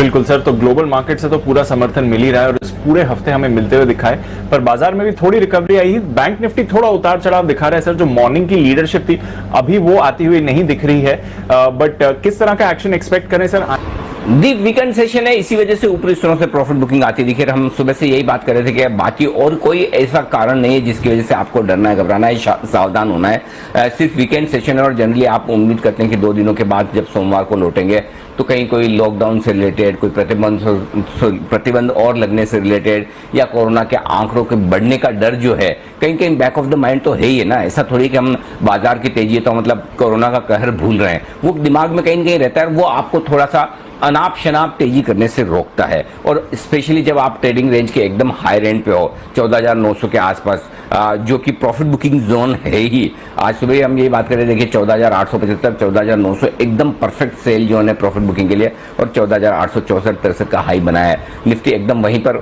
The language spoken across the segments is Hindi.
बिल्कुल सर, तो ग्लोबल मार्केट से तो पूरा समर्थन मिल ही रहा है और इस पूरे हफ्ते हमें मिलते हुए दिखा है, पर बाजार में भी थोड़ी रिकवरी आई है। बैंक निफ्टी थोड़ा उतार चढ़ाव दिखा रहा है सर। जो मॉर्निंग की लीडरशिप थी अभी वो आती हुई नहीं दिख रही है, बट किस तरह का एक्शन एक्सपेक्ट करें सर? दी वीकेंड सेशन है, इसी वजह से ऊपरी स्तरों से प्रॉफिट बुकिंग आती दिखी। हम सुबह से यही बात कर रहे थे कि बाकी और कोई ऐसा कारण नहीं है जिसकी वजह से आपको डरना है, घबराना है, सावधान होना है। सिर्फ वीकेंड सेशन है और जनरली आप उम्मीद करते हैं कि 2 दिनों के बाद जब सोमवार को लौटेंगे तो कहीं कोई लॉकडाउन से रिलेटेड, कोई प्रतिबंध और लगने से रिलेटेड या कोरोना के आंकड़ों के बढ़ने का डर जो है कहीं कहीं बैक ऑफ द माइंड तो है ही है ना। ऐसा थोड़ी कि हम बाजार की तेजी है तो मतलब कोरोना का कहर भूल रहे हैं, वो दिमाग में कहीं कहीं रहता है, वो आपको थोड़ा सा अनाप शनाप तेजी करने से रोकता है। और स्पेशली जब आप ट्रेडिंग रेंज के एकदम हाई रेंज पे हो 14,900 के आसपास, जो कि प्रॉफिट बुकिंग जोन है ही। आज सुबह हम यही बात कर रहे थे, देखिए 14,875 14,900 एकदम परफेक्ट सेल जोन है प्रॉफिट बुकिंग के लिए, और 14,864 का हाई बनाया है। निफ्टी एकदम वहीं पर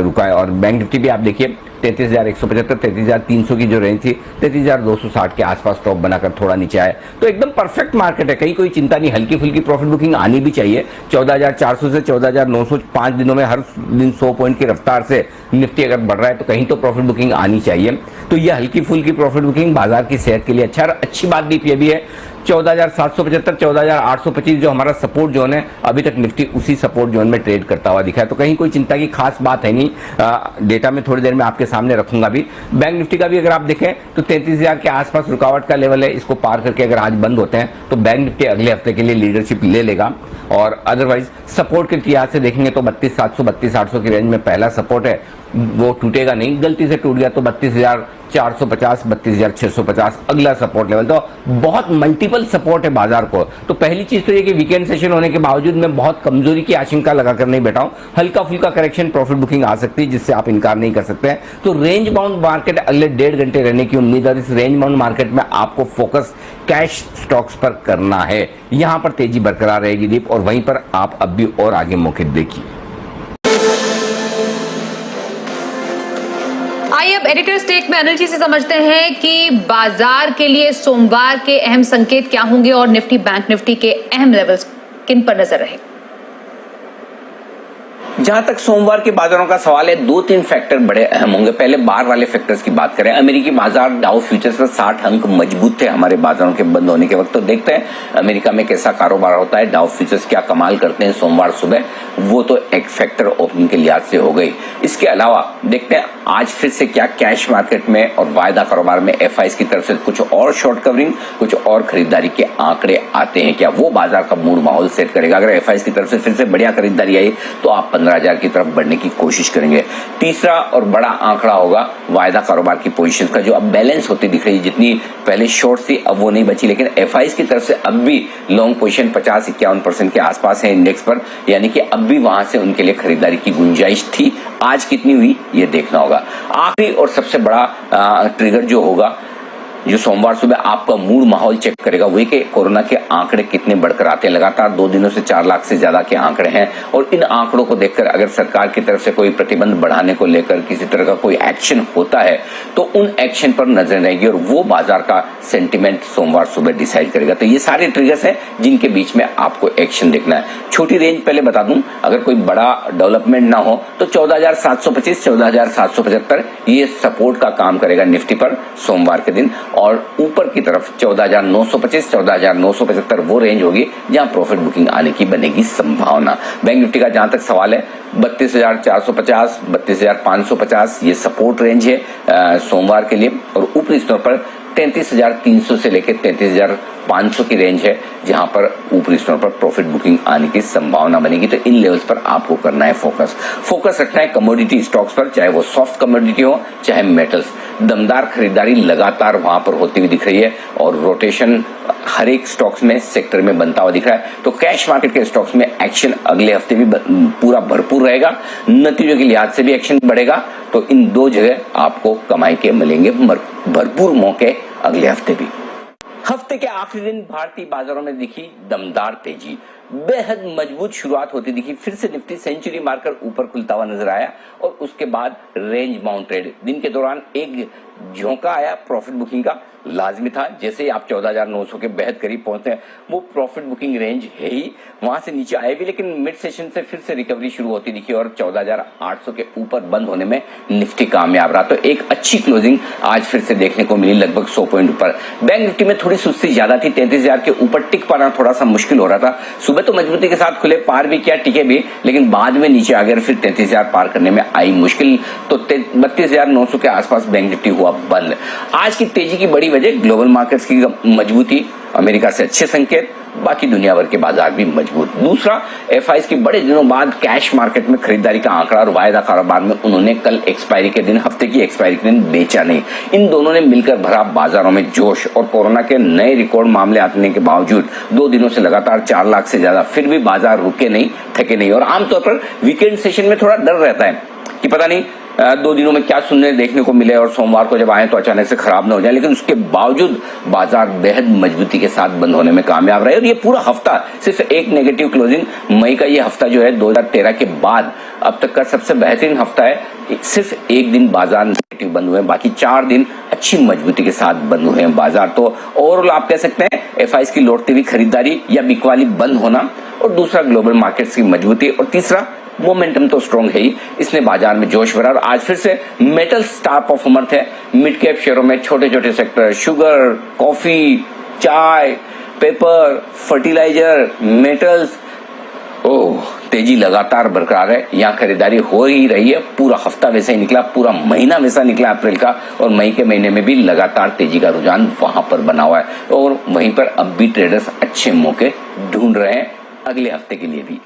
रुका है। और बैंक निफ्टी भी आप देखिए 33,175 33,300 की जो रेंज थी 33,260 के आसपास टॉप बनाकर थोड़ा नीचे आया। तो एकदम परफेक्ट मार्केट है, कहीं कोई चिंता नहीं, हल्की फुल्की प्रॉफिट बुकिंग आनी भी चाहिए। 14,400 से 14,900 5 दिनों में हर दिन 100 पॉइंट की रफ्तार से निफ्टी अगर बढ़ रहा है तो कहीं तो प्रॉफिट बुकिंग आनी चाहिए। तो यह हल्की फुल्की प्रॉफिट बुकिंग बाजार की सेहत के लिए अच्छा। अच्छी बात भी है 14,775 14,825 जो हमारा सपोर्ट जोन है, अभी तक निफ्टी उसी सपोर्ट जोन में ट्रेड करता हुआ दिखा है। तो कहीं कोई चिंता की खास बात है नहीं। डेटा में थोड़ी देर में आपके सामने रखूंगा भी। बैंक निफ्टी का भी अगर आप देखें तो 33,000 के आसपास रुकावट का लेवल है, इसको पार करके अगर आज बंद होते हैं तो बैंक निफ्टी अगले हफ्ते के लिए लीडरशिप ले लेगा। और अदरवाइज सपोर्ट के लिहाज से देखेंगे तो 32,700 32,800 की रेंज में पहला सपोर्ट है, वो टूटेगा नहीं। गलती से टूट गया तो 32,450 32,650 अगला सपोर्ट लेवल। तो बहुत मल्टीपल सपोर्ट है बाजार को। तो पहली चीज तो ये कि वीकेंड सेशन होने के बावजूद मैं बहुत कमजोरी की आशंका लगाकर नहीं बैठा हूं। हल्का फुल्का करेक्शन प्रॉफिट बुकिंग आ सकती है जिससे आप इनकार नहीं कर सकते हैं। तो रेंज बाउंड मार्केट अगले 1.5 घंटे रहने की उम्मीद है। इस रेंज बाउंड मार्केट में आपको फोकस कैश स्टॉक्स पर करना है। यहां पर तेजी बरकरार रहेगी दीप, और वहीं पर आप अब भी और आगे मौके देखिए। आइए अब एडिटर स्टेक में अनिल जी से समझते हैं कि बाजार के लिए सोमवार के अहम संकेत क्या होंगे और निफ्टी बैंक निफ्टी के अहम लेवल्स किन पर नजर रहे। जहां तक सोमवार के बाजारों का सवाल है, 2-3 फैक्टर बड़े अहम होंगे। पहले बाहर वाले फैक्टर्स की बात करें। अमेरिकी बाजार डाउ फ्यूचर्स पर 60 अंक मजबूत थे हमारे बाजारों के बंद होने के वक्त। तो देखते हैं अमेरिका में कैसा कारोबार होता है, डाउ फ्यूचर्स क्या कमाल करते हैं सोमवार सुबह। वो तो एक फैक्टर ओपनिंग के लिहाज से हो गई। इसके अलावा देखते हैं आज फिर से क्या कैश मार्केट में और वायदा कारोबार में एफआईज की तरफ से कुछ और शॉर्ट कवरिंग, कुछ और खरीदारी के आंकड़े आते हैं क्या, वो बाजार का मूड माहौल सेट करेगा। अगर एफआईज की तरफ से फिर से बढ़िया खरीदारी आई तो आप 15,000 की तरफ बढ़ने की कोशिश करेंगे। तीसरा और बड़ा आंकड़ा होगा वायदा कारोबार की पोजीशन का, जो अब बैलेंस होती दिख रही है। जितनी पहले शॉर्ट थी अब वो नहीं बची, लेकिन एफआईज की तरफ से अब भी लॉन्ग पोजीशन 50-51% के आसपास है इंडेक्स पर, यानी कि अब भी वहां से उनके लिए खरीदारी की गुंजाइश थी। आज कितनी हुई ये देखना होगा। आखिरी और सबसे बड़ा ट्रिगर जो होगा, जो सोमवार सुबह आपका मूड माहौल चेक करेगा, वही कि कोरोना के आंकड़े कितने बढ़कर आते हैं। लगातार 2 दिनों से 4 लाख से ज्यादा के आंकड़े हैं, और इन आंकड़ों को देखकर अगर सरकार की तरफ से कोई प्रतिबंध बढ़ाने को लेकर किसी तरह का कोई एक्शन होता है तो उन एक्शन पर नजर रहेगी, और वो बाजार का सेंटिमेंट सोमवार सुबह डिसाइड करेगा। तो ये सारे ट्रिगर्स हैं जिनके बीच में आपको एक्शन देखना है। छोटी रेंज पहले बता दूं, अगर कोई बड़ा डेवलपमेंट ना हो तो 14,725 14,775 ये सपोर्ट का काम करेगा निफ्टी पर सोमवार के दिन, और ऊपर की तरफ 14,925 14,975 वो रेंज होगी जहां प्रॉफिट बुकिंग आने की बनेगी संभावना। बैंक निफ्टी का जहां तक सवाल है 32,450 32,550 ये सपोर्ट रेंज है सोमवार के लिए, और ऊपरी स्तर पर 33,300 से लेकर 33,500 की रेंज है जहां पर ऊपरी स्तर पर प्रॉफिट बुकिंग आने की संभावना बनेगी। तो इन लेवल्स पर आपको करना है फोकस रखना है कमोडिटी स्टॉक्स पर, चाहे वो सॉफ्ट कमोडिटी हो चाहे मेटल्स। दमदार खरीदारी लगातार वहां पर होती हुई दिख रही है, और रोटेशन हर एक स्टॉक्स में सेक्टर में बनता हुआ दिख रहा है। तो कैश मार्केट के स्टॉक्स में एक्शन अगले हफ्ते भी पूरा भरपूर रहेगा, नतीजों के लिहाज से भी एक्शन बढ़ेगा। तो इन 2 जगह आपको कमाई के मिलेंगे भरपूर मौके अगले हफ्ते भी। हफ्ते के आखिरी दिन भारतीय बाजारों में दिखी दमदार तेजी, बेहद मजबूत शुरुआत होती दिखी। फिर से निफ्टी सेंचुरी मारकर ऊपर खुलता हुआ नजर आया, और उसके बाद रेंज बाउंड ट्रेड। दिन के दौरान एक झोंका आया प्रॉफिट बुकिंग का, लाजमी था। जैसे ही आप 14,900 के बेहद करीब पहुंचते हैं, वो प्रॉफिट बुकिंग रेंज है ही, वहां से नीचे आए भी, लेकिन मिड सेशन से फिर से रिकवरी शुरू होती दिखी और 14,800 के ऊपर बंद होने में निफ्टी कामयाब रहा। तो एक अच्छी क्लोजिंग आज फिर से देखने को मिली, लगभग 100 पॉइंट ऊपर। बैंक निफ्टी में थोड़ी सुस्ती ज्यादा थी, 33,000 के ऊपर टिक पाना थोड़ा सा मुश्किल हो रहा था। सुबह तो मजबूती के साथ खुले, पार भी किया, टिके भी, लेकिन बाद में नीचे आ गए, फिर 33,000 पार करने में आई मुश्किल। तो 32,900 के आसपास बैंक निफ्टी हुआ बंद। आज की तेजी की बड़ी वजह ग्लोबल मार्केट्स की मजबूती, अमेरिका से अच्छे संकेत, बाकी दुनिया भर के बाजार भी मजबूत। दूसरा, एफआईज के बड़े दिनों बाद कैश मार्केट में खरीदारी का आंकड़ा और वायदा कारोबार में उन्होंने कल एक्सपायरी के दिन, हफ्ते की एक्सपायरी के दिन बेचा नहीं। इन दोनों ने मिलकर भरा बाजारों में जोश, और कोरोना के नए रिकॉर्ड मामले आने के बावजूद 2 दिनों से लगातार 4 लाख से ज्यादा, फिर भी बाजार रुके नहीं, थके नहीं। और आमतौर पर वीकेंड सेशन में थोड़ा डर रहता है कि पता नहीं 2 दिनों में क्या सुनने देखने को मिले और सोमवार को जब आए तो अचानक से खराब न हो जाए, लेकिन उसके बावजूद बाजार बेहद मजबूती के साथ बंद होने में कामयाब रहे। और ये पूरा हफ्ता सिर्फ एक नेगेटिव क्लोजिंग, मई का ये हफ्ता जो है 2013 के बाद अब तक का सबसे बेहतरीन हफ्ता है। सिर्फ एक दिन बाजार नेगेटिव बंद हुए, बाकी 4 दिन अच्छी मजबूती के साथ बंद हुए हैं बाजार। तो ओवरऑल आप कह सकते हैं एफआईज की लौटती हुई खरीदारी या बिकवाली बंद होना, और दूसरा ग्लोबल मार्केट्स की मजबूती, और तीसरा मोमेंटम तो स्ट्रॉन्ग है ही, इसने बाजार में जोश भरा। और आज फिर से मेटल स्टार परफॉर्मर थे मिड कैप शेयरों में। छोटे छोटे सेक्टर, शुगर, कॉफी, चाय, पेपर, फर्टिलाइजर, मेटल्स, तेजी लगातार बरकरार है। यहाँ खरीदारी हो ही रही है। पूरा हफ्ता वैसे ही निकला, पूरा महीना वैसा निकला अप्रैल का, और मई के महीने में भी लगातार तेजी का रुझान वहां पर बना हुआ है। और वहीं पर अब भी ट्रेडर्स अच्छे मौके ढूंढ रहे हैं अगले हफ्ते के लिए भी।